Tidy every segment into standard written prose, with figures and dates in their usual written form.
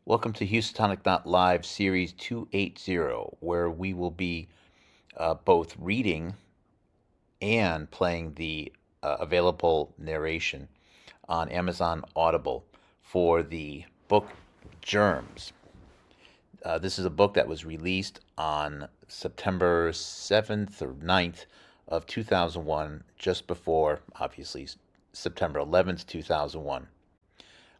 Welcome to Houstonic.live Series 280, where we will be both reading and playing the available narration on Amazon Audible for the book Germs. This is a book that was released on September 7th or 9th of 2001, just before, obviously, September 11th, 2001.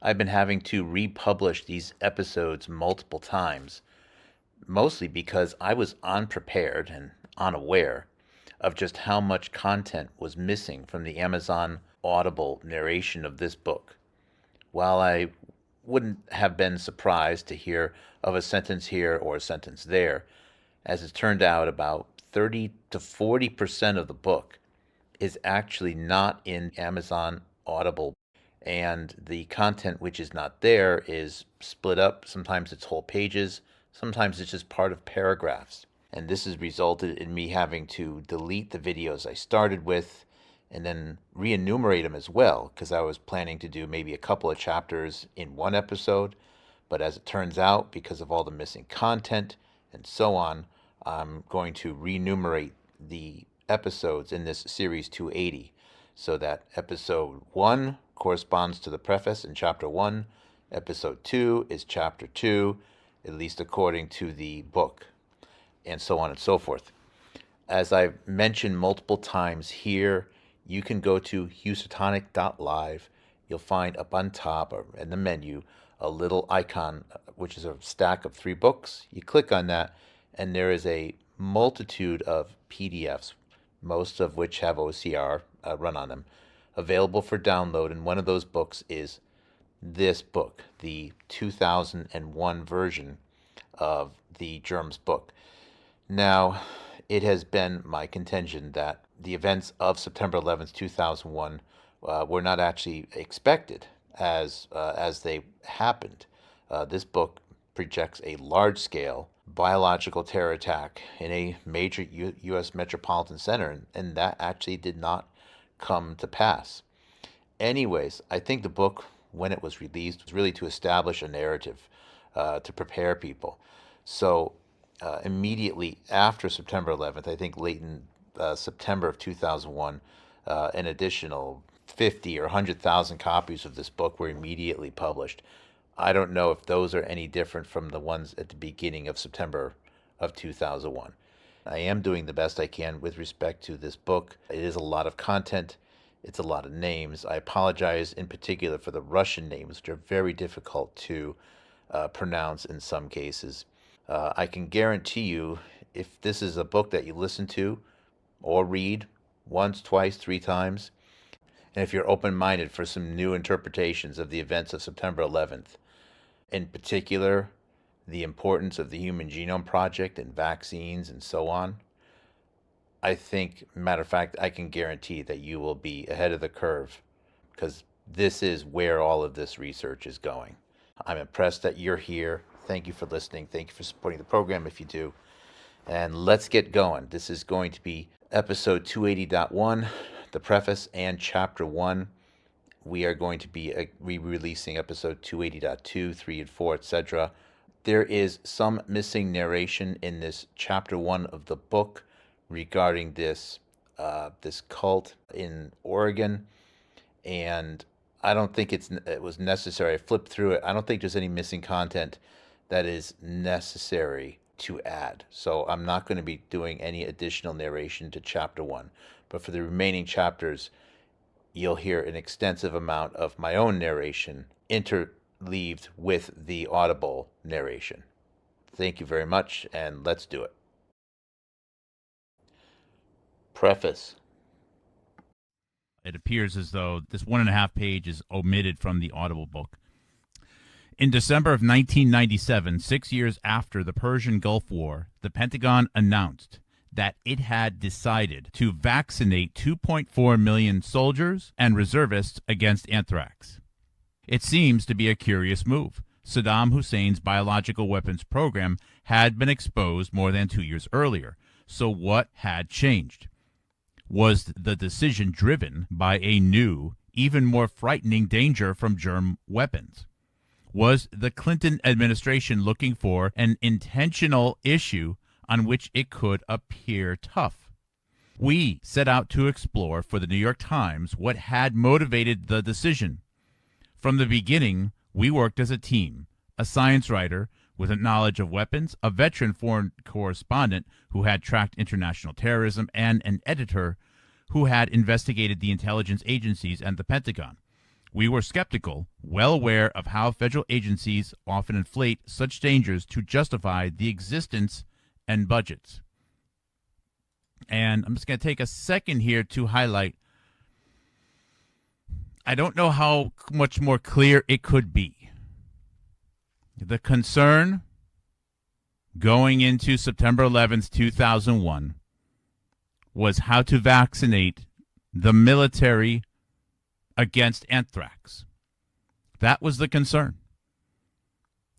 I've been having to republish these episodes multiple times, mostly because I was unprepared and unaware of just how much content was missing from the Amazon Audible narration of this book. While I wouldn't have been surprised to hear of a sentence here or a sentence there, as it turned out, about 30 to 40% of the book is actually not in Amazon Audible, and the content which is not there is split up. Sometimes it's whole pages, sometimes it's just part of paragraphs. And this has resulted in me having to delete the videos I started with and then re-enumerate them as well, because I was planning to do maybe a couple of chapters in one episode. But as it turns out, because of all the missing content and so on, I'm going to re-enumerate the episodes in this series 280, so that episode 1 corresponds to the preface in chapter 1, episode 2 is chapter 2, at least according to the book, and so on and so forth. As I've mentioned multiple times here, you can go to Houstonic.live. You'll find up on top or in the menu a little icon, which is a stack of 3 books. You click on that, and there is a multitude of PDFs, most of which have OCR run on them, available for download. And one of those books is this book, the 2001 version of the Germs book. Now, it has been my contention that the events of September 11th, 2001 were not actually expected as they happened. This book projects a large-scale biological terror attack in a major U.S. metropolitan center, and that actually did not come to pass. Anyways, I think the book, when it was released, was really to establish a narrative, to prepare people. So immediately after September 11th, I think late in September of 2001, an additional 50 or 100,000 copies of this book were immediately published. I don't know if those are any different from the ones at the beginning of September of 2001. I am doing the best I can with respect to this book. It is a lot of content. It's a lot of names. I apologize in particular for the Russian names, which are very difficult to pronounce in some cases. I can guarantee you, if this is a book that you listen to or read once, twice, 3 times, and if you're open-minded for some new interpretations of the events of September 11th, in particular, the importance of the Human Genome Project and vaccines and so on, I think, matter of fact, I can guarantee that you will be ahead of the curve, because this is where all of this research is going. I'm impressed that you're here. Thank you for listening. Thank you for supporting the program if you do. And let's get going. This is going to be episode 280.1, the preface, and chapter 1. We are going to be re-releasing episode 280.2, 3, and 4, etc. There is some missing narration in this chapter 1 of the book regarding this cult in Oregon, and I don't think it was necessary. I flipped through it. I don't think there's any missing content that is necessary to add. So I'm not going to be doing any additional narration to chapter 1. But for the remaining chapters, you'll hear an extensive amount of my own narration interleaved with the Audible narration. Thank you very much, and let's do it. Preface. It appears as though this 1.5 page is omitted from the Audible book. In December of 1997, 6 years after the Persian Gulf War, the Pentagon announced that it had decided to vaccinate 2.4 million soldiers and reservists against anthrax. It seems to be a curious move. Saddam Hussein's biological weapons program had been exposed more than 2 years earlier. So what had changed? Was the decision driven by a new, even more frightening danger from germ weapons? was the Clinton administration looking for an intentional issue on which it could appear tough. We set out to explore for the New York Times what had motivated the decision. From the beginning, we worked as a team, a science writer with a knowledge of weapons, a veteran foreign correspondent who had tracked international terrorism, and an editor who had investigated the intelligence agencies and the Pentagon. We were skeptical, well aware of how federal agencies often inflate such dangers to justify the existence and budgets. And I'm just going to take a second here to highlight, I don't know how much more clear it could be. The concern going into September 11th, 2001 was how to vaccinate the military against anthrax. That was the concern.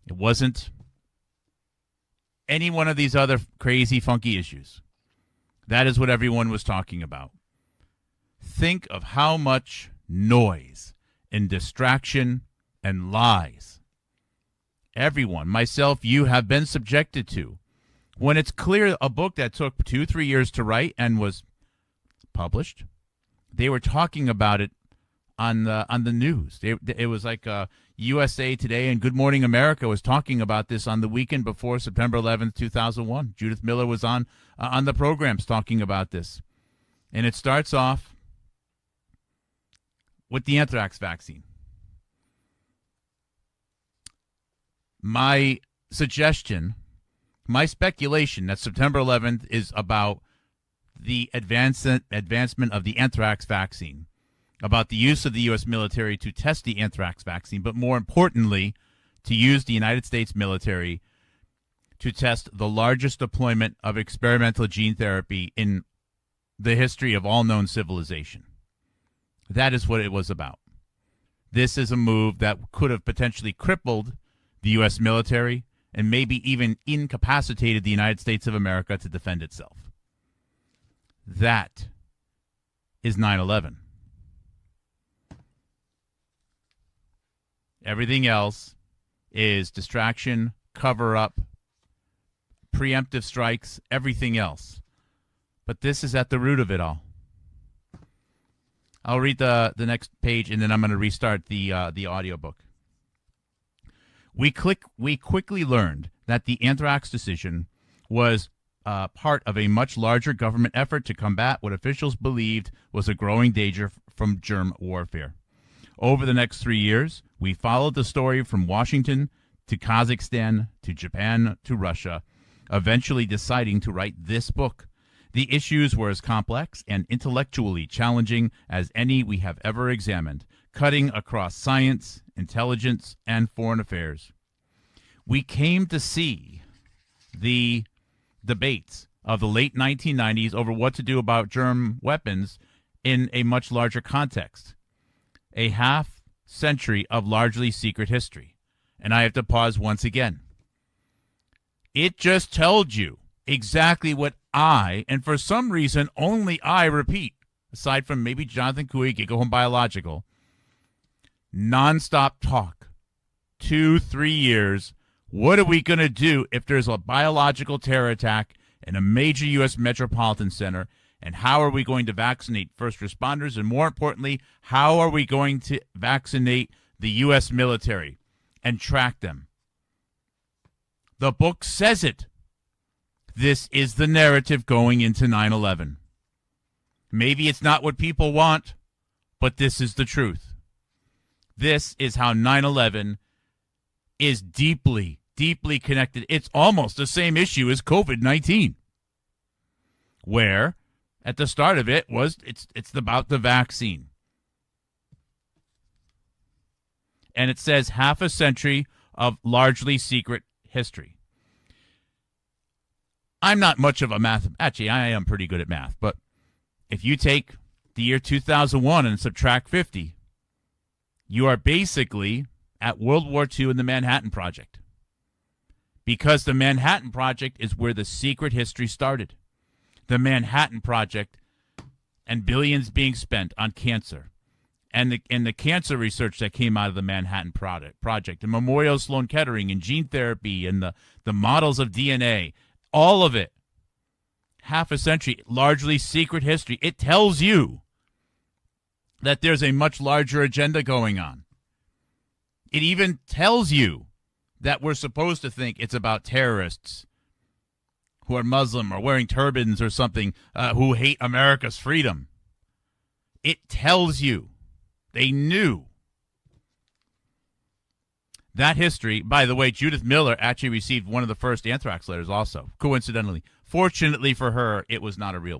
It wasn't any one of these other crazy, funky issues. That is what everyone was talking about. Think of how much noise and distraction and lies everyone, myself, you, have been subjected to. When it's clear a book that took 2-3 years to write and was published, they were talking about it on the news. It was like USA Today and Good Morning America was talking about this on the weekend before September 11th, 2001. Judith Miller was on the programs talking about this. And it starts off with the anthrax vaccine. My suggestion, my speculation that September 11th is about the advancement of the anthrax vaccine, about the use of the U.S. military to test the anthrax vaccine, but more importantly, to use the United States military to test the largest deployment of experimental gene therapy in the history of all known civilization. That is what it was about. This is a move that could have potentially crippled the U.S. military and maybe even incapacitated the United States of America to defend itself. That is 9/11. Everything else is distraction, cover-up, preemptive strikes, everything else. But this is at the root of it all. I'll read the next page, and then I'm going to restart the audiobook. We quickly learned that the anthrax decision was part of a much larger government effort to combat what officials believed was a growing danger from germ warfare. Over the next 3 years, we followed the story from Washington to Kazakhstan to Japan to Russia, eventually deciding to write this book. The issues were as complex and intellectually challenging as any we have ever examined, cutting across science, intelligence, and foreign affairs. We came to see the debates of the late 1990s over what to do about germ weapons in a much larger context. A half century of largely secret history. And I have to pause once again. It just told you exactly what I, and for some reason only I, repeat, aside from maybe Jonathan Cooey, Giggle Home Biological, nonstop talk, 2-3 years. What are we going to do if there's a biological terror attack in a major U.S. metropolitan center? And how are we going to vaccinate first responders? And more importantly, how are we going to vaccinate the U.S. military and track them? The book says it. This is the narrative going into 9/11. Maybe it's not what people want, but this is the truth. This is how 9/11 is deeply, deeply connected. It's almost the same issue as COVID-19, where at the start of it was it's about the vaccine. And it says half a century of largely secret history. I'm not much of a math. Actually, I am pretty good at math. But if you take the year 2001 and subtract 50, you are basically at World War II and the Manhattan Project. Because the Manhattan Project is where the secret history started. The Manhattan Project and billions being spent on cancer and the cancer research that came out of the Manhattan Project, and Memorial Sloan Kettering, and gene therapy, and the models of DNA, all of it, half a century, largely secret history. It tells you that there's a much larger agenda going on. It even tells you that we're supposed to think it's about terrorists who are Muslim or wearing turbans or something, who hate America's freedom. It tells you. They knew. That history, by the way, Judith Miller actually received one of the first anthrax letters also, coincidentally. Fortunately for her, it was not a real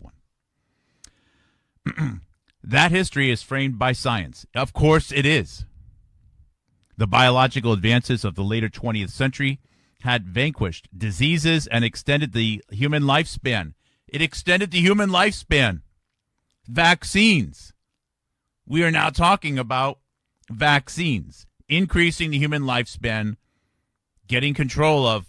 one. That history is framed by science. Of course it is. The biological advances of the later 20th century had vanquished diseases and extended the human lifespan. It extended the human lifespan. Vaccines. We are now talking about vaccines, increasing the human lifespan, getting control of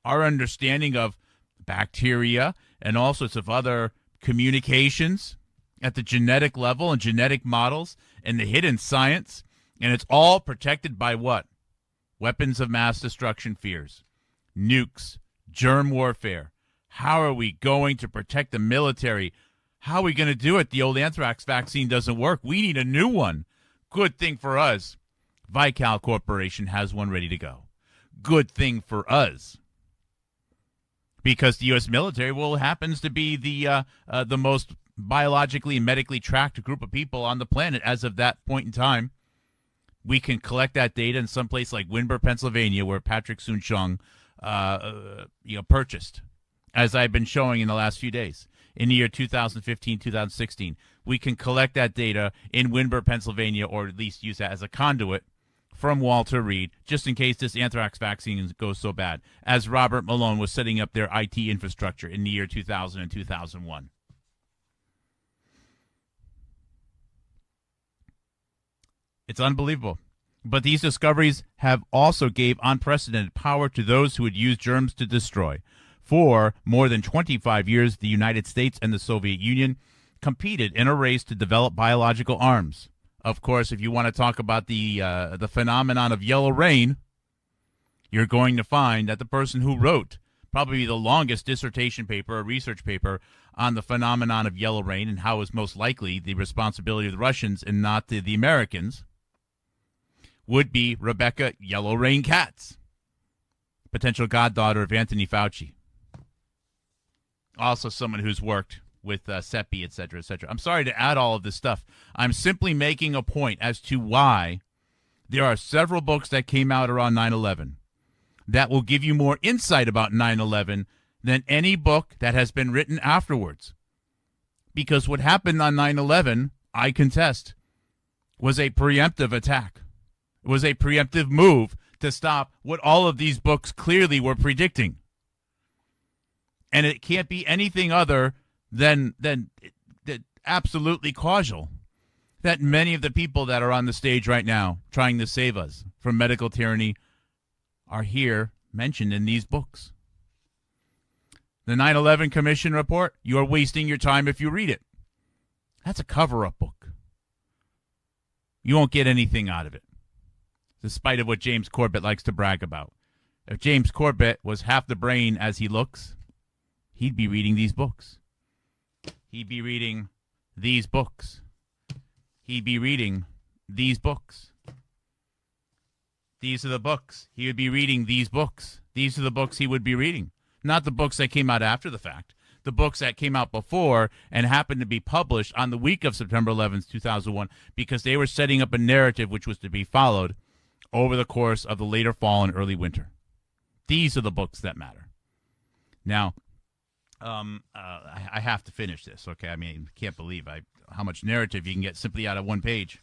our understanding of bacteria and all sorts of other communications at the genetic level and genetic models and the hidden science. And it's all protected by what? Weapons of mass destruction fears, nukes, germ warfare. How are we going to protect the military? How are we going to do it? The old anthrax vaccine doesn't work. We need a new one. Good thing for us. Vical Corporation has one ready to go. Good thing for us. Because the U.S. military, well, happens to be the most biologically and medically tracked group of people on the planet as of that point in time. We can collect that data in some place like Windber, Pennsylvania, where Patrick Soon-Shiong purchased, as I've been showing in the last few days. In the year 2015, 2016, we can collect that data in Windber, Pennsylvania, or at least use that as a conduit from Walter Reed, just in case this anthrax vaccine goes so bad, as Robert Malone was setting up their IT infrastructure in the year 2000 and 2001. It's unbelievable. But these discoveries have also gave unprecedented power to those who would use germs to destroy. For more than 25 years, the United States and the Soviet Union competed in a race to develop biological arms. Of course, if you want to talk about the phenomenon of yellow rain, you're going to find that the person who wrote probably the longest dissertation paper or research paper on the phenomenon of yellow rain and how is most likely the responsibility of the Russians and not the Americans would be Rebecca Yellow Rain Katz, potential goddaughter of Anthony Fauci. Also someone who's worked with CEPI, et cetera, et cetera. I'm sorry to add all of this stuff. I'm simply making a point as to why there are several books that came out around 9/11 that will give you more insight about 9/11 than any book that has been written afterwards. Because what happened on 9/11, I contest, was a preemptive attack. It was a preemptive move to stop what all of these books clearly were predicting. And it can't be anything other than absolutely causal that many of the people that are on the stage right now trying to save us from medical tyranny are here mentioned in these books. The 9/11 Commission report, you are wasting your time if you read it. That's a cover-up book. You won't get anything out of it, despite of what James Corbett likes to brag about. If James Corbett was half the brain as he looks, he'd be reading these books. He'd be reading these books. He'd be reading these books. These are the books. He would be reading these books. These are the books he would be reading. Not the books that came out after the fact. The books that came out before and happened to be published on the week of September 11th, 2001, because they were setting up a narrative which was to be followed over the course of the later fall and early winter. These are the books that matter. Now, I have to finish this, okay? I mean, I can't believe how much narrative you can get simply out of one page.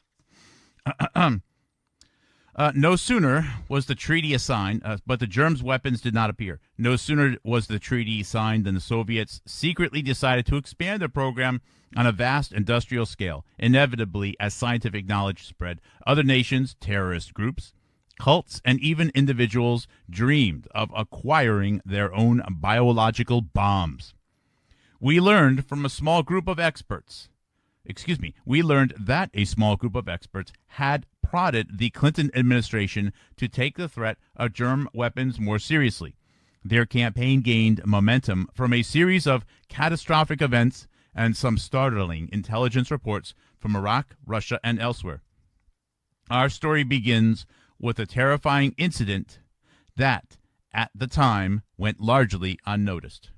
No sooner was the treaty signed, but the Germs' weapons did not appear. No sooner was the treaty signed than the Soviets secretly decided to expand their program on a vast industrial scale. Inevitably, as scientific knowledge spread, other nations, terrorist groups, cults, and even individuals dreamed of acquiring their own biological bombs. We learned from a small group of experts we learned that a small group of experts had prodded the Clinton administration to take the threat of germ weapons more seriously. Their campaign gained momentum from a series of catastrophic events and some startling intelligence reports from Iraq, Russia, and elsewhere. Our story begins with a terrifying incident that, at the time, went largely unnoticed.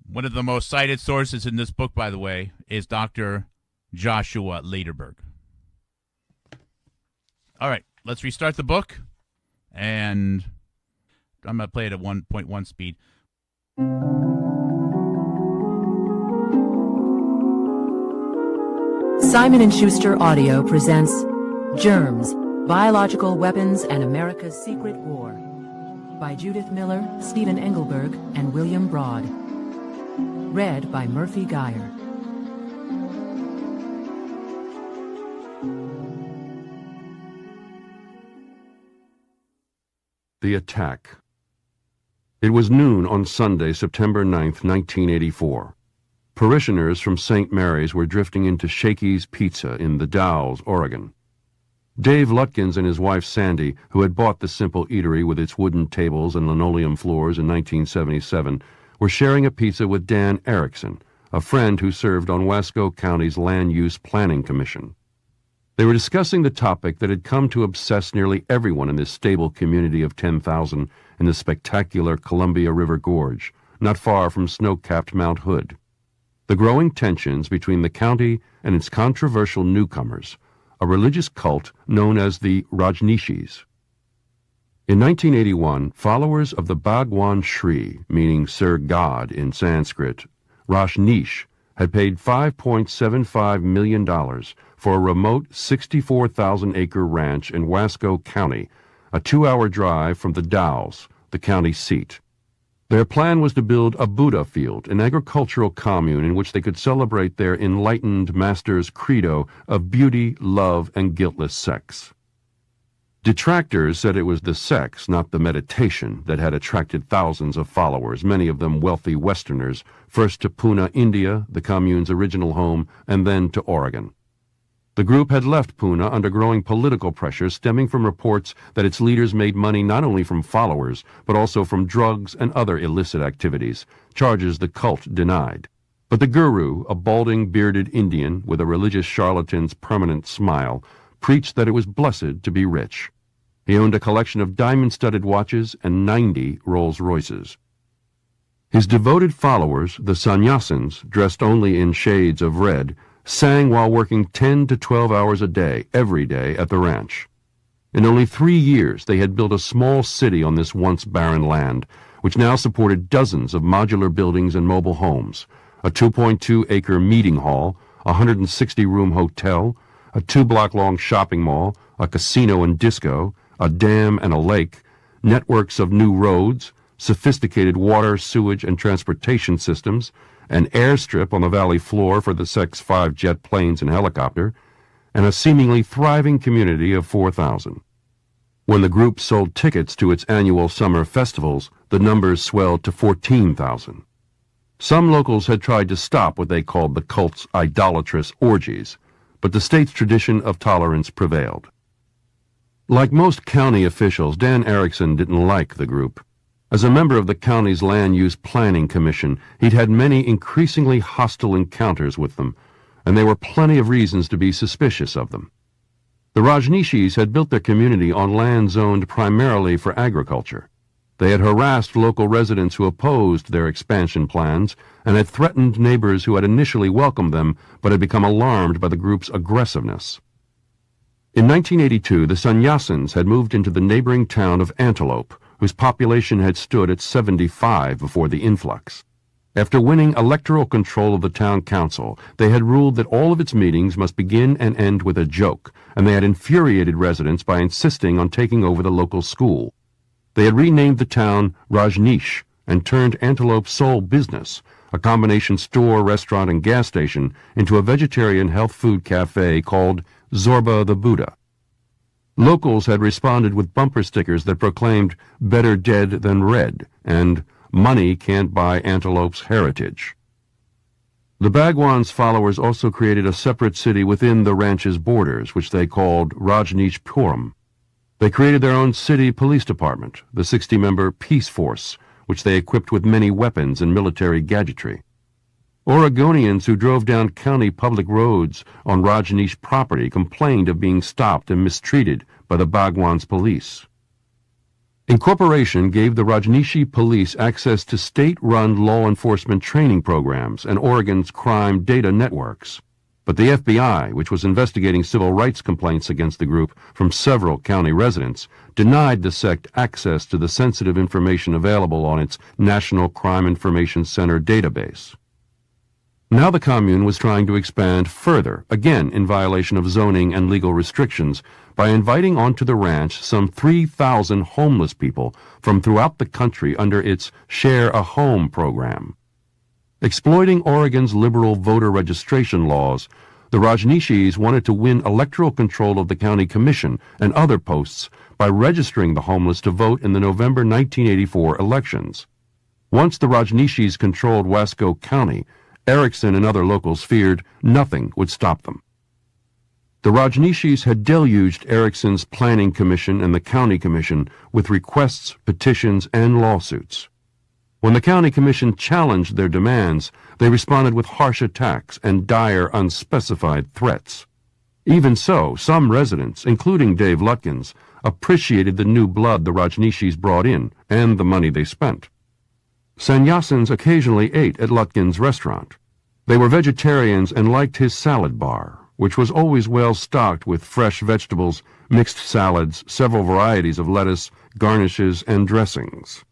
One of the most cited sources in this book, by the way, is Dr. Joshua Lederberg. All right, let's restart the book, and I'm going to play it at 1.1 speed. Simon & Schuster Audio presents Germs, Biological Weapons and America's Secret War by Judith Miller, Stephen Engelberg, and William Broad. Read by Murphy Geyer. The attack. It was noon on Sunday, September 9th, 1984. Parishioners from St. Mary's were drifting into Shakey's Pizza in the Dalles, Oregon. Dave Lutkins and his wife Sandy, who had bought the simple eatery with its wooden tables and linoleum floors in 1977, were sharing a pizza with Dan Erickson, a friend who served on Wasco County's Land Use Planning Commission. They were discussing the topic that had come to obsess nearly everyone in this stable community of 10,000 in the spectacular Columbia River Gorge, not far from snow-capped Mount Hood. The growing tensions between the county and its controversial newcomers, a religious cult known as the Rajneeshis. In 1981, followers of the Bhagwan Shri, meaning Sir God in Sanskrit, Rajneesh, had paid $5.75 million for a remote 64,000-acre ranch in Wasco County, a 2-hour drive from the Dalles, the county seat. Their plan was to build a Buddha field, an agricultural commune in which they could celebrate their enlightened master's credo of beauty, love, and guiltless sex. Detractors said it was the sex, not the meditation, that had attracted thousands of followers, many of them wealthy Westerners, first to Pune, India, the commune's original home, and then to Oregon. The group had left Pune under growing political pressure stemming from reports that its leaders made money not only from followers, but also from drugs and other illicit activities, charges the cult denied. But the guru, a balding, bearded Indian with a religious charlatan's permanent smile, preached that it was blessed to be rich. He owned a collection of diamond-studded watches and 90 Rolls-Royces. His devoted followers, the sannyasins, dressed only in shades of red, sang while working 10 to 12 hours a day, every day, at the ranch. In only 3 years, they had built a small city on this once barren land, which now supported dozens of modular buildings and mobile homes, a 2.2-acre meeting hall, a 160-room hotel, a 2-block-long shopping mall, a casino and disco, a dam and a lake, networks of new roads, sophisticated water, sewage, and transportation systems, an airstrip on the valley floor for the Sex-5 jet planes and helicopter, and a seemingly thriving community of 4,000. When the group sold tickets to its annual summer festivals, the numbers swelled to 14,000. Some locals had tried to stop what they called the cult's idolatrous orgies, but the state's tradition of tolerance prevailed. Like most county officials, Dan Erickson didn't like the group. As a member of the county's Land Use Planning Commission, he'd had many increasingly hostile encounters with them, and there were plenty of reasons to be suspicious of them. The Rajneeshis had built their community on land zoned primarily for agriculture. They had harassed local residents who opposed their expansion plans and had threatened neighbors who had initially welcomed them but had become alarmed by the group's aggressiveness. In 1982, the sannyasins had moved into the neighboring town of Antelope, whose population had stood at 75 before the influx. After winning electoral control of the town council, they had ruled that all of its meetings must begin and end with a joke, and they had infuriated residents by insisting on taking over the local school. They had renamed the town Rajneesh and turned Antelope's sole business, a combination store, restaurant, and gas station, into a vegetarian health food cafe called Zorba the Buddha. Locals had responded with bumper stickers that proclaimed "better dead than red" and "money can't buy Antelope's heritage." The Bhagwan's followers also created a separate city within the ranch's borders, which they called Rajneeshpuram. They created their own city police department, the 60-member Peace Force, which they equipped with many weapons and military gadgetry. Oregonians who drove down county public roads on Rajneesh property complained of being stopped and mistreated by the Bhagwan's police. Incorporation gave the Rajneeshi police access to state-run law enforcement training programs and Oregon's crime data networks. But the FBI, which was investigating civil rights complaints against the group from several county residents, denied the sect access to the sensitive information available on its National Crime Information Center database. Now the commune was trying to expand further, again in violation of zoning and legal restrictions, by inviting onto the ranch some 3,000 homeless people from throughout the country under its Share a Home program. Exploiting Oregon's liberal voter registration laws, the Rajneeshis wanted to win electoral control of the county commission and other posts by registering the homeless to vote in the November 1984 elections. Once the Rajneeshis controlled Wasco County, Erickson and other locals feared nothing would stop them. The Rajneeshis had deluged Erickson's Planning Commission and the County Commission with requests, petitions, and lawsuits. When the County Commission challenged their demands, they responded with harsh attacks and dire, unspecified threats. Even so, some residents, including Dave Lutkins, appreciated the new blood the Rajneeshis brought in and the money they spent. Sannyasins occasionally ate at Lutkins' restaurant. They were vegetarians and liked his salad bar, which was always well stocked with fresh vegetables, mixed salads, several varieties of lettuce, garnishes, and dressings.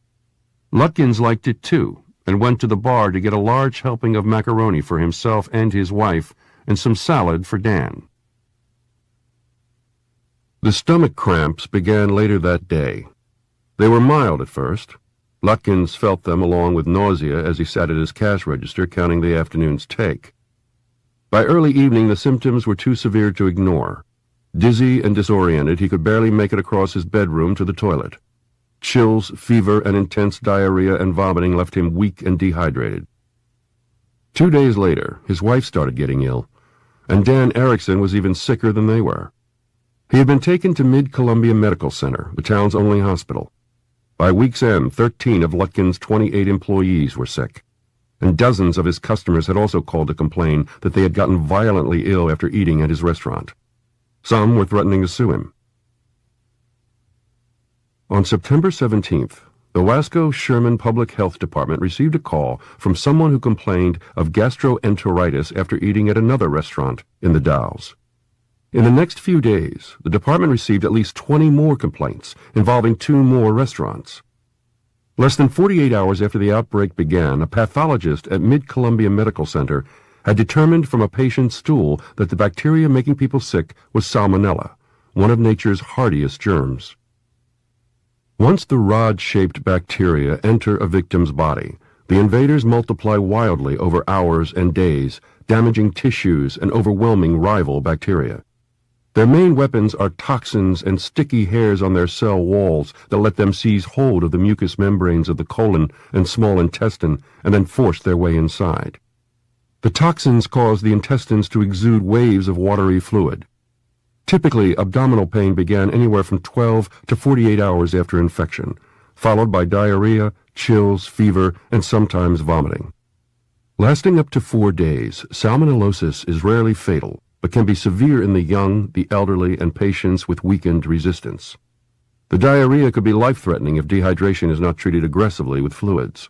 Lutkins liked it too, and went to the bar to get a large helping of macaroni for himself and his wife, and some salad for Dan. The stomach cramps began later that day. They were mild at first. Lutkins felt them along with nausea as he sat at his cash register counting the afternoon's take. By early evening, the symptoms were too severe to ignore. Dizzy and disoriented, he could barely make it across his bedroom to the toilet. Chills, fever, and intense diarrhea and vomiting left him weak and dehydrated. 2 days later, his wife started getting ill, and Dan Erickson was even sicker than they were. He had been taken to Mid-Columbia Medical Center, the town's only hospital. By week's end, 13 of Lutkins' 28 employees were sick, and dozens of his customers had also called to complain that they had gotten violently ill after eating at his restaurant. Some were threatening to sue him. On September 17th, the Wasco-Sherman Public Health Department received a call from someone who complained of gastroenteritis after eating at another restaurant in the Dalles. In the next few days, the department received at least 20 more complaints involving 2 more restaurants. Less than 48 hours after the outbreak began, a pathologist at Mid-Columbia Medical Center had determined from a patient's stool that the bacteria making people sick was Salmonella, one of nature's hardiest germs. Once the rod-shaped bacteria enter a victim's body, the invaders multiply wildly over hours and days, damaging tissues and overwhelming rival bacteria. Their main weapons are toxins and sticky hairs on their cell walls that let them seize hold of the mucous membranes of the colon and small intestine and then force their way inside. The toxins cause the intestines to exude waves of watery fluid. Typically, abdominal pain began anywhere from 12 to 48 hours after infection, followed by diarrhea, chills, fever, and sometimes vomiting. Lasting up to 4 days, salmonellosis is rarely fatal, but can be severe in the young, the elderly, and patients with weakened resistance. The diarrhea could be life-threatening if dehydration is not treated aggressively with fluids.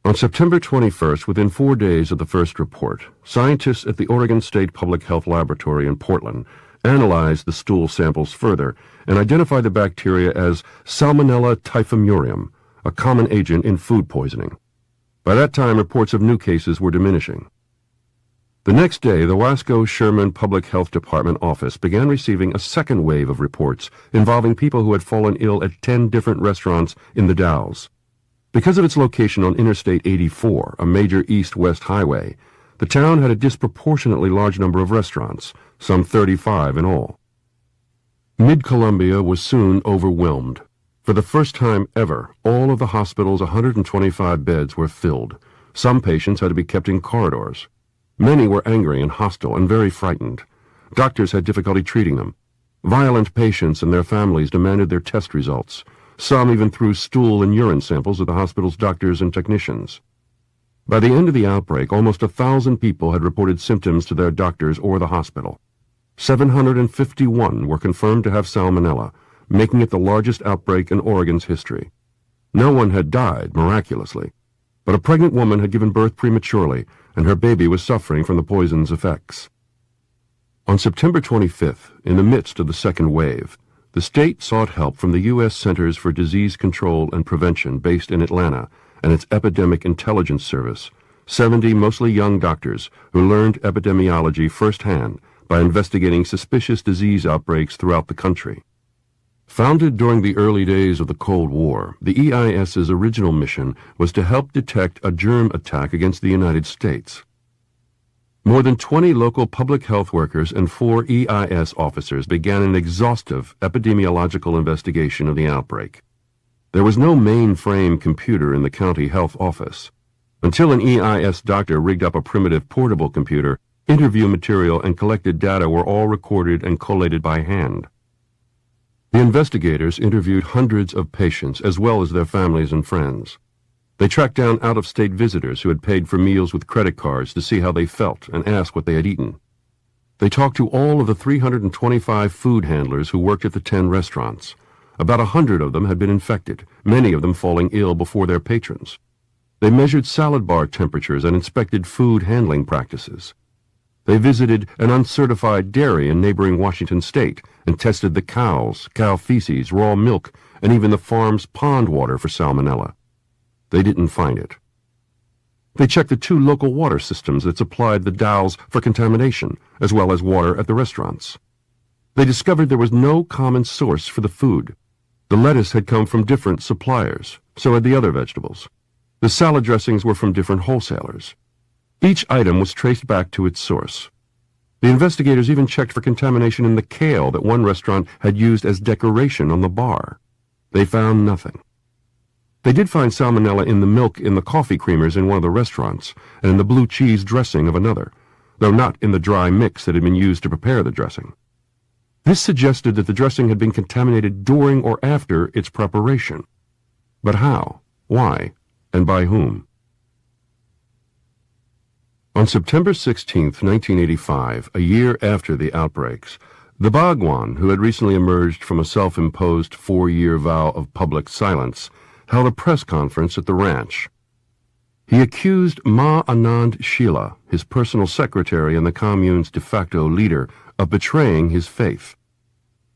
On September 21st, within 4 days of the first report, scientists at the Oregon State Public Health Laboratory in Portland analyzed the stool samples further and identified the bacteria as Salmonella typhimurium, a common agent in food poisoning. By that time, reports of new cases were diminishing. The next day, the Wasco-Sherman Public Health Department office began receiving a second wave of reports involving people who had fallen ill at 10 different restaurants in the Dalles. Because of its location on Interstate 84, a major east-west highway, the town had a disproportionately large number of restaurants, some 35 in all. Mid-Columbia was soon overwhelmed. For the first time ever, all of the hospital's 125 beds were filled. Some patients had to be kept in corridors. Many were angry and hostile and very frightened. Doctors had difficulty treating them. Violent patients and their families demanded their test results. Some even threw stool and urine samples at the hospital's doctors and technicians. By the end of the outbreak, almost 1,000 people had reported symptoms to their doctors or the hospital. 751 were confirmed to have salmonella, making it the largest outbreak in Oregon's history. No one had died, miraculously, but a pregnant woman had given birth prematurely, and her baby was suffering from the poison's effects. On September 25th, in the midst of the second wave, the state sought help from the U.S. Centers for Disease Control and Prevention based in Atlanta and its Epidemic Intelligence Service, 70 mostly young doctors who learned epidemiology firsthand by investigating suspicious disease outbreaks throughout the country. Founded during the early days of the Cold War, the EIS's original mission was to help detect a germ attack against the United States. More than 20 local public health workers and 4 EIS officers began an exhaustive epidemiological investigation of the outbreak. There was no mainframe computer in the county health office. Until an EIS doctor rigged up a primitive portable computer, interview material and collected data were all recorded and collated by hand. The investigators interviewed hundreds of patients as well as their families and friends. They tracked down out-of-state visitors who had paid for meals with credit cards to see how they felt and ask what they had eaten. They talked to all of the 325 food handlers who worked at the 10 restaurants. About 100 of them had been infected, many of them falling ill before their patrons. They measured salad bar temperatures and inspected food handling practices. They visited an uncertified dairy in neighboring Washington state and tested the cows, cow feces, raw milk, and even the farm's pond water for salmonella. They didn't find it. They checked the 2 local water systems that supplied the Dalles for contamination, as well as water at the restaurants. They discovered there was no common source for the food. The lettuce had come from different suppliers, so had the other vegetables. The salad dressings were from different wholesalers. Each item was traced back to its source. The investigators even checked for contamination in the kale that one restaurant had used as decoration on the bar. They found nothing. They did find salmonella in the milk in the coffee creamers in one of the restaurants and in the blue cheese dressing of another, though not in the dry mix that had been used to prepare the dressing. This suggested that the dressing had been contaminated during or after its preparation. But how, why, and by whom? On September 16, 1985, a year after the outbreaks, the Bhagwan, who had recently emerged from a self-imposed 4-year vow of public silence, held a press conference at the ranch. He accused Ma Anand Sheela, his personal secretary and the commune's de facto leader, of betraying his faith.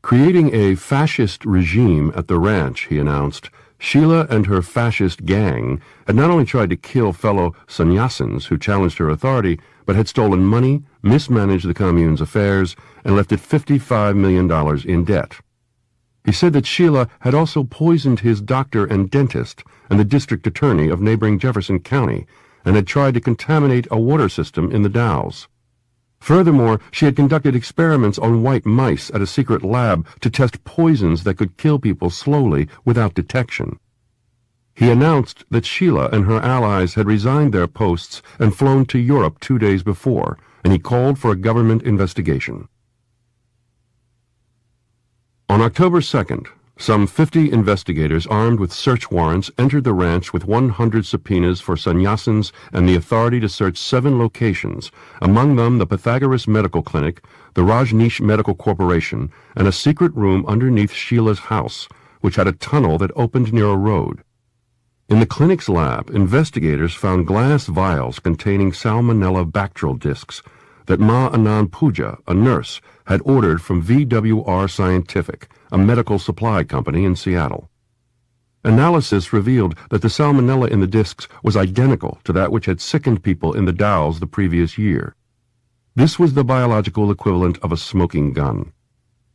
Creating a fascist regime at the ranch, he announced, Sheela and her fascist gang had not only tried to kill fellow sannyasins who challenged her authority, but had stolen money, mismanaged the commune's affairs, and left it $55 million in debt. He said that Sheela had also poisoned his doctor and dentist and the district attorney of neighboring Jefferson County, and had tried to contaminate a water system in the Dalles. Furthermore, she had conducted experiments on white mice at a secret lab to test poisons that could kill people slowly without detection. He announced that Sheela and her allies had resigned their posts and flown to Europe 2 days before, and he called for a government investigation. On October 2nd, some 50 investigators armed with search warrants entered the ranch with 100 subpoenas for sannyasins and the authority to search 7 locations, among them the Pythagoras Medical Clinic, the Rajneesh Medical Corporation, and a secret room underneath Sheela's house, which had a tunnel that opened near a road. In the clinic's lab, investigators found glass vials containing salmonella bacterial discs that Ma Anand Puja, a nurse, had ordered from VWR Scientific, a medical supply company in Seattle. Analysis revealed that the salmonella in the discs was identical to that which had sickened people in the Dalles the previous year. This was the biological equivalent of a smoking gun.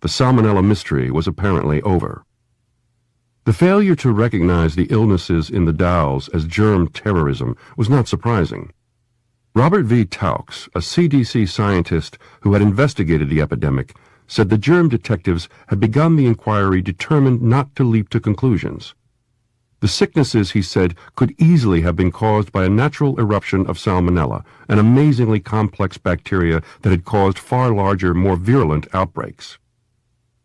The salmonella mystery was apparently over. The failure to recognize the illnesses in the Dalles as germ terrorism was not surprising. Robert V. Taux, a CDC scientist who had investigated the epidemic, said the germ detectives had begun the inquiry determined not to leap to conclusions. The sicknesses, he said, could easily have been caused by a natural eruption of salmonella, an amazingly complex bacteria that had caused far larger, more virulent outbreaks.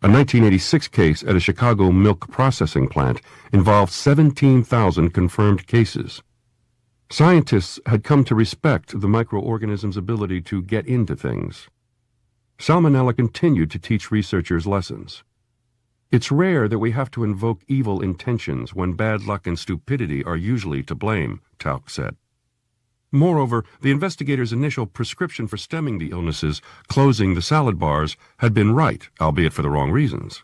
A 1986 case at a Chicago milk processing plant involved 17,000 confirmed cases. Scientists had come to respect the microorganism's ability to get into things. Salmonella continued to teach researchers lessons. It's rare that we have to invoke evil intentions when bad luck and stupidity are usually to blame, Tauch said. Moreover, the investigators' initial prescription for stemming the illnesses, closing the salad bars, had been right, albeit for the wrong reasons.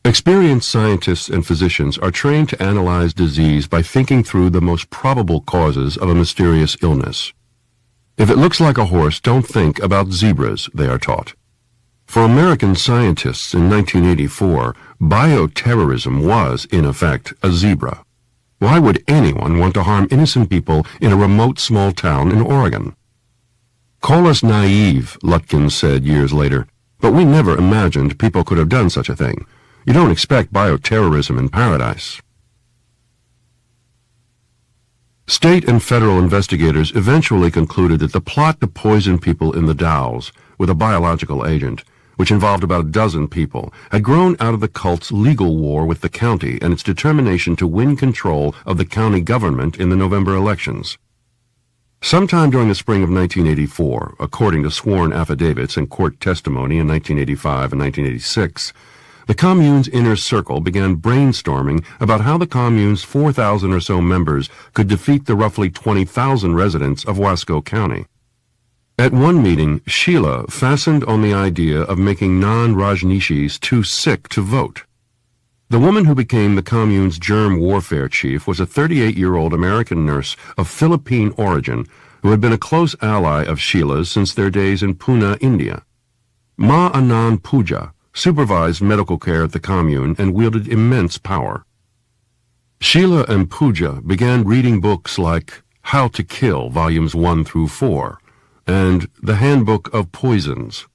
Experienced scientists and physicians are trained to analyze disease by thinking through the most probable causes of a mysterious illness. If it looks like a horse, don't think about zebras, they are taught. For American scientists in 1984, bioterrorism was, in effect, a zebra. Why would anyone want to harm innocent people in a remote small town in Oregon? Call us naive, Lutkin said years later, but we never imagined people could have done such a thing. You don't expect bioterrorism in paradise. State and federal investigators eventually concluded that the plot to poison people in the Dalles with a biological agent, which involved about a dozen people, had grown out of the cult's legal war with the county and its determination to win control of the county government in the November elections. Sometime during the spring of 1984, according to sworn affidavits and court testimony in 1985 and 1986, the commune's inner circle began brainstorming about how the commune's 4,000 or so members could defeat the roughly 20,000 residents of Wasco County. At one meeting, Sheila fastened on the idea of making non-Rajneeshis too sick to vote. The woman who became the commune's germ warfare chief was a 38-year-old American nurse of Philippine origin who had been a close ally of Sheila's since their days in Pune, India. Ma Anand Puja supervised medical care at the commune and wielded immense power. Sheila and Puja began reading books like How to Kill, Volumes 1 through 4, and The Handbook of Poisons,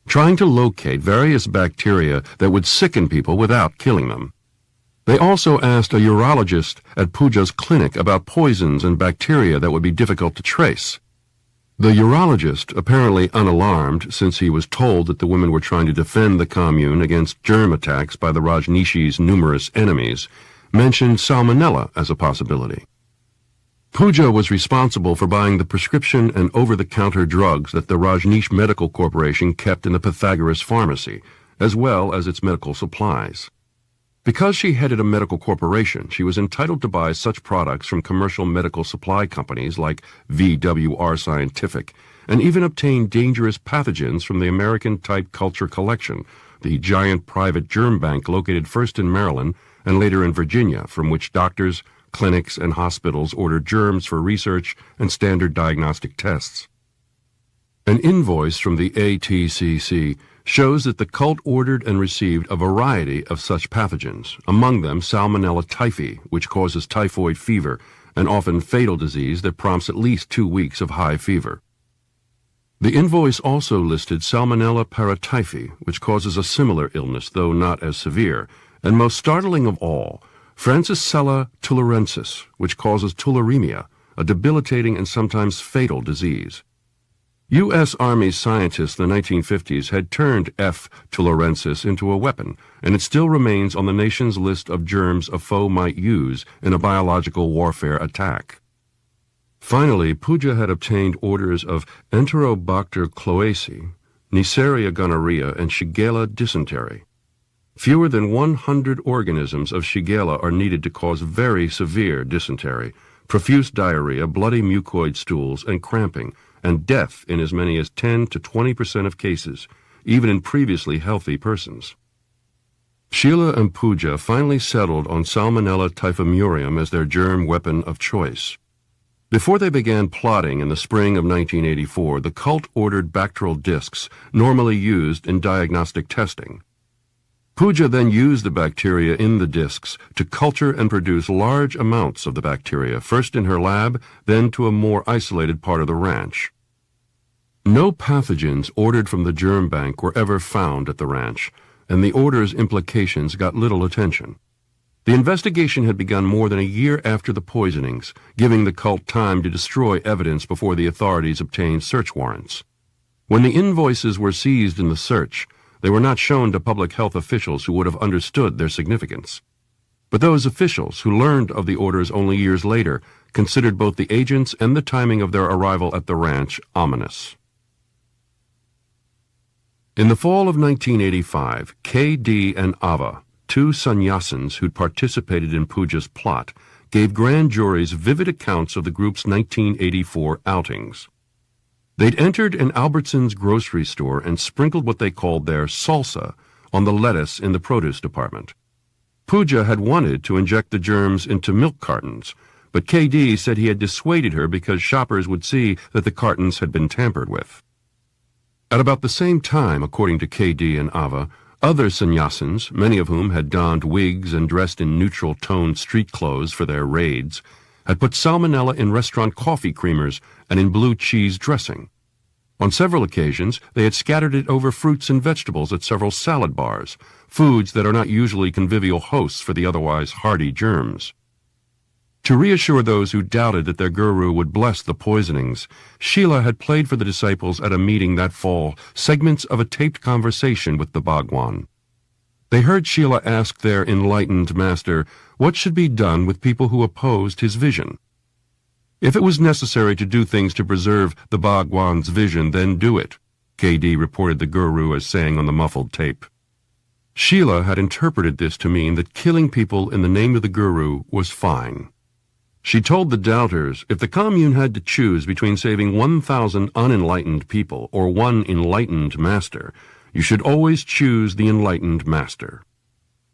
trying to locate various bacteria that would sicken people without killing them. They also asked a urologist at Puja's clinic about poisons and bacteria that would be difficult to trace. The urologist, apparently unalarmed since he was told that the women were trying to defend the commune against germ attacks by the Rajneeshis' numerous enemies, mentioned salmonella as a possibility. Puja was responsible for buying the prescription and over-the-counter drugs that the Rajneesh Medical Corporation kept in the Pythagoras Pharmacy, as well as its medical supplies. Because she headed a medical corporation, she was entitled to buy such products from commercial medical supply companies like VWR Scientific, and even obtain dangerous pathogens from the American Type Culture Collection, the giant private germ bank located first in Maryland and later in Virginia, from which doctors, clinics, and hospitals ordered germs for research and standard diagnostic tests. An invoice from the ATCC shows that the cult ordered and received a variety of such pathogens, among them Salmonella typhi, which causes typhoid fever, an often fatal disease that prompts at least 2 weeks of high fever. The invoice also listed Salmonella paratyphi, which causes a similar illness, though not as severe, and most startling of all, Francisella tularensis, which causes tularemia, a debilitating and sometimes fatal disease. U.S. Army scientists in the 1950s had turned F. tularensis into a weapon, and it still remains on the nation's list of germs a foe might use in a biological warfare attack. Finally, Puja had obtained orders of Enterobacter cloacae, Neisseria gonorrhea, and Shigella dysentery. Fewer than 100 organisms of Shigella are needed to cause very severe dysentery, profuse diarrhea, bloody mucoid stools, and cramping, and death in as many as 10 to 20% of cases, even in previously healthy persons. Sheila and Puja finally settled on Salmonella typhimurium as their germ weapon of choice. Before they began plotting in the spring of 1984, the cult ordered bacterial discs normally used in diagnostic testing. Puja then used the bacteria in the discs to culture and produce large amounts of the bacteria, first in her lab, then to a more isolated part of the ranch. No pathogens ordered from the germ bank were ever found at the ranch, and the order's implications got little attention. The investigation had begun more than a year after the poisonings, giving the cult time to destroy evidence before the authorities obtained search warrants. When the invoices were seized in the search, they were not shown to public health officials who would have understood their significance. But those officials who learned of the orders only years later considered both the agents and the timing of their arrival at the ranch ominous. In the fall of 1985, K.D. and Ava, two sannyasins who'd participated in Pooja's plot, gave grand juries vivid accounts of the group's 1984 outings. They'd entered an Albertsons grocery store and sprinkled what they called their salsa on the lettuce in the produce department. Pooja had wanted to inject the germs into milk cartons, but K.D. said he had dissuaded her because shoppers would see that the cartons had been tampered with. At about the same time, according to K.D. and Ava, other sannyasins, many of whom had donned wigs and dressed in neutral-toned street clothes for their raids, had put salmonella in restaurant coffee creamers and in blue cheese dressing. On several occasions, they had scattered it over fruits and vegetables at several salad bars, foods that are not usually convivial hosts for the otherwise hardy germs. To reassure those who doubted that their guru would bless the poisonings, Sheila had played for the disciples at a meeting that fall segments of a taped conversation with the Bhagwan. They heard Sheila ask their enlightened master what should be done with people who opposed his vision. If it was necessary to do things to preserve the Bhagwan's vision, then do it, K.D. reported the guru as saying on the muffled tape. Sheila had interpreted this to mean that killing people in the name of the guru was fine. She told the doubters if the commune had to choose between saving 1,000 unenlightened people or one enlightened master, you should always choose the enlightened master.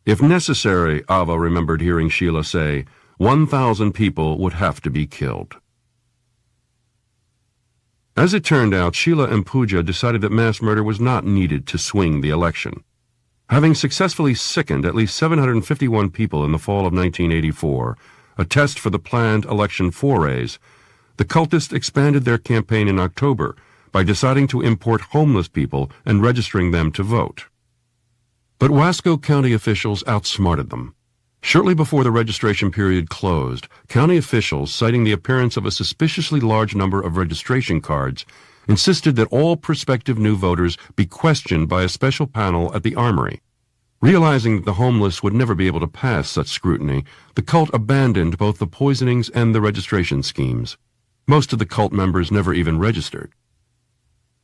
If necessary, Ava remembered hearing Sheila say, 1,000 people would have to be killed. As it turned out, Sheila and Pooja decided that mass murder was not needed to swing the election. Having successfully sickened at least 751 people in the fall of 1984, a test for the planned election forays, the cultists expanded their campaign in October by deciding to import homeless people and registering them to vote. But Wasco County officials outsmarted them. Shortly before the registration period closed, county officials, citing the appearance of a suspiciously large number of registration cards, insisted that all prospective new voters be questioned by a special panel at the Armory. Realizing that the homeless would never be able to pass such scrutiny, the cult abandoned both the poisonings and the registration schemes. Most of the cult members never even registered.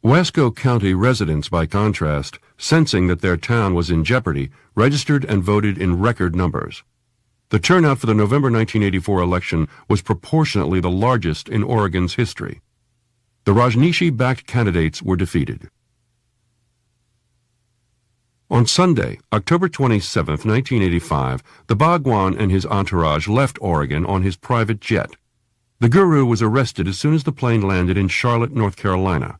Wasco County residents, by contrast, sensing that their town was in jeopardy, registered and voted in record numbers. The turnout for the November 1984 election was proportionately the largest in Oregon's history. The Rajneeshi-backed candidates were defeated. On Sunday, October 27, 1985, the Bhagwan and his entourage left Oregon on his private jet. The guru was arrested as soon as the plane landed in Charlotte, North Carolina.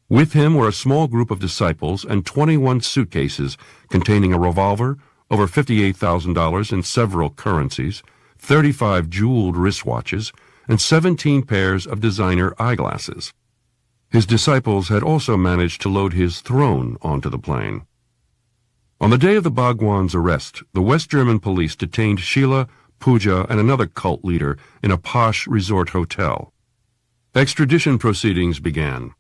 With him were a small group of disciples and 21 suitcases containing a revolver, over $58,000 in several currencies, 35 jeweled wristwatches, and 17 pairs of designer eyeglasses. His disciples had also managed to load his throne onto the plane. On the day of the Bhagwan's arrest, the West German police detained Sheila, Pooja, and another cult leader in a posh resort hotel. Extradition proceedings began.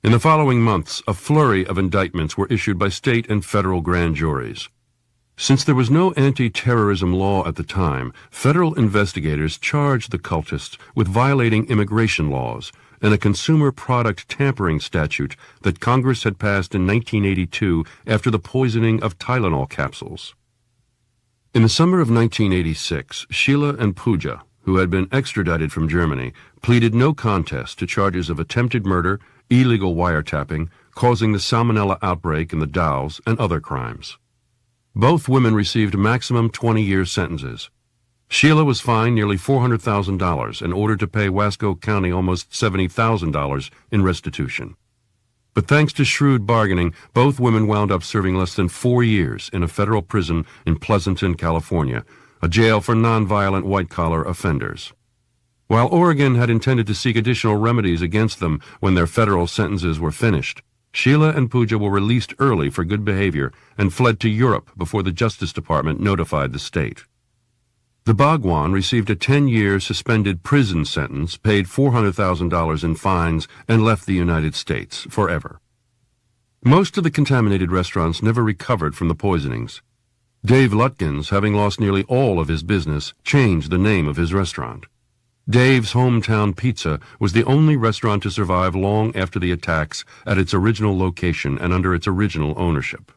In the following months, a flurry of indictments were issued by state and federal grand juries. Since there was no anti-terrorism law at the time, federal investigators charged the cultists with violating immigration laws and a consumer product tampering statute that Congress had passed in 1982 after the poisoning of Tylenol capsules. In the summer of 1986, Sheila and Pooja, who had been extradited from Germany, pleaded no contest to charges of attempted murder, illegal wiretapping, causing the salmonella outbreak in the Dalles, and other crimes. Both women received maximum 20-year sentences. Sheila was fined nearly $400,000 and ordered to pay Wasco County almost $70,000 in restitution. But thanks to shrewd bargaining, both women wound up serving less than 4 years in a federal prison in Pleasanton, California, a jail for nonviolent white-collar offenders. While Oregon had intended to seek additional remedies against them when their federal sentences were finished, Sheila and Pooja were released early for good behavior and fled to Europe before the Justice Department notified the state. The Bhagwan received a 10-year suspended prison sentence, paid $400,000 in fines, and left the United States forever. Most of the contaminated restaurants never recovered from the poisonings. Dave Lutkins, having lost nearly all of his business, changed the name of his restaurant. Dave's Hometown Pizza was the only restaurant to survive long after the attacks at its original location and under its original ownership.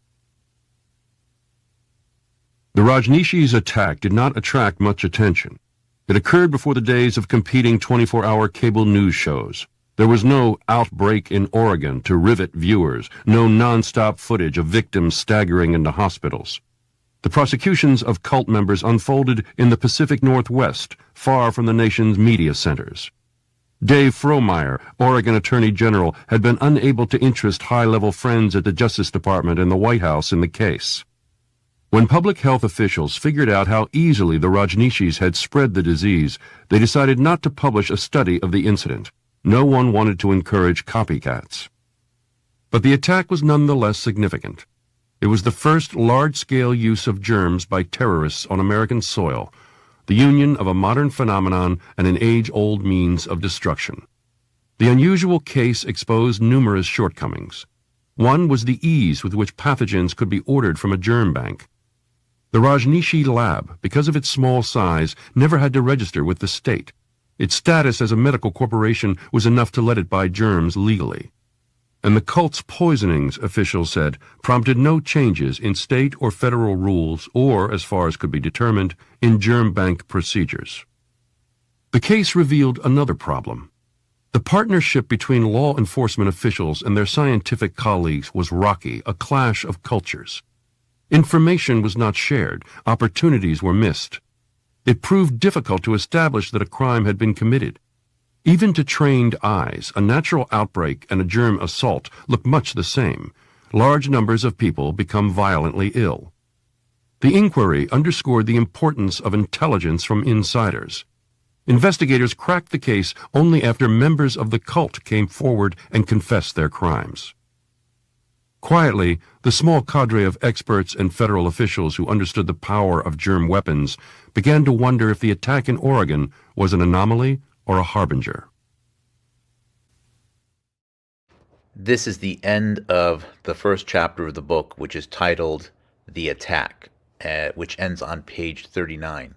The Rajneeshis' attack did not attract much attention. It occurred before the days of competing 24-hour cable news shows. There was no outbreak in Oregon to rivet viewers, no non-stop footage of victims staggering into hospitals. The prosecutions of cult members unfolded in the Pacific Northwest, far from the nation's media centers. Dave Frohmeyer, Oregon Attorney General, had been unable to interest high-level friends at the Justice Department and the White House in the case. When public health officials figured out how easily the Rajneeshis had spread the disease, they decided not to publish a study of the incident. No one wanted to encourage copycats. But the attack was nonetheless significant. It was the first large-scale use of germs by terrorists on American soil, the union of a modern phenomenon and an age-old means of destruction. The unusual case exposed numerous shortcomings. One was the ease with which pathogens could be ordered from a germ bank. The Rajneeshi lab, because of its small size, never had to register with the state. Its status as a medical corporation was enough to let it buy germs legally. And the cult's poisonings, officials said, prompted no changes in state or federal rules or, as far as could be determined, in germ bank procedures. The case revealed another problem. The partnership between law enforcement officials and their scientific colleagues was rocky, a clash of cultures. Information was not shared, opportunities were missed. It proved difficult to establish that a crime had been committed. Even to trained eyes, a natural outbreak and a germ assault look much the same. Large numbers of people become violently ill. The inquiry underscored the importance of intelligence from insiders. Investigators cracked the case only after members of the cult came forward and confessed their crimes. Quietly, the small cadre of experts and federal officials who understood the power of germ weapons began to wonder if the attack in Oregon was an anomaly or a harbinger. This is the end of the first chapter of the book, which is titled The Attack, which ends on page 39.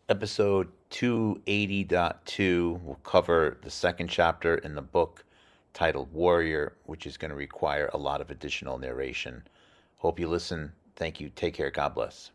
Episode 280.2 will cover the second chapter in the book, titled Warrior, which is going to require a lot of additional narration. Hope you listen. Thank you. Take care. God bless.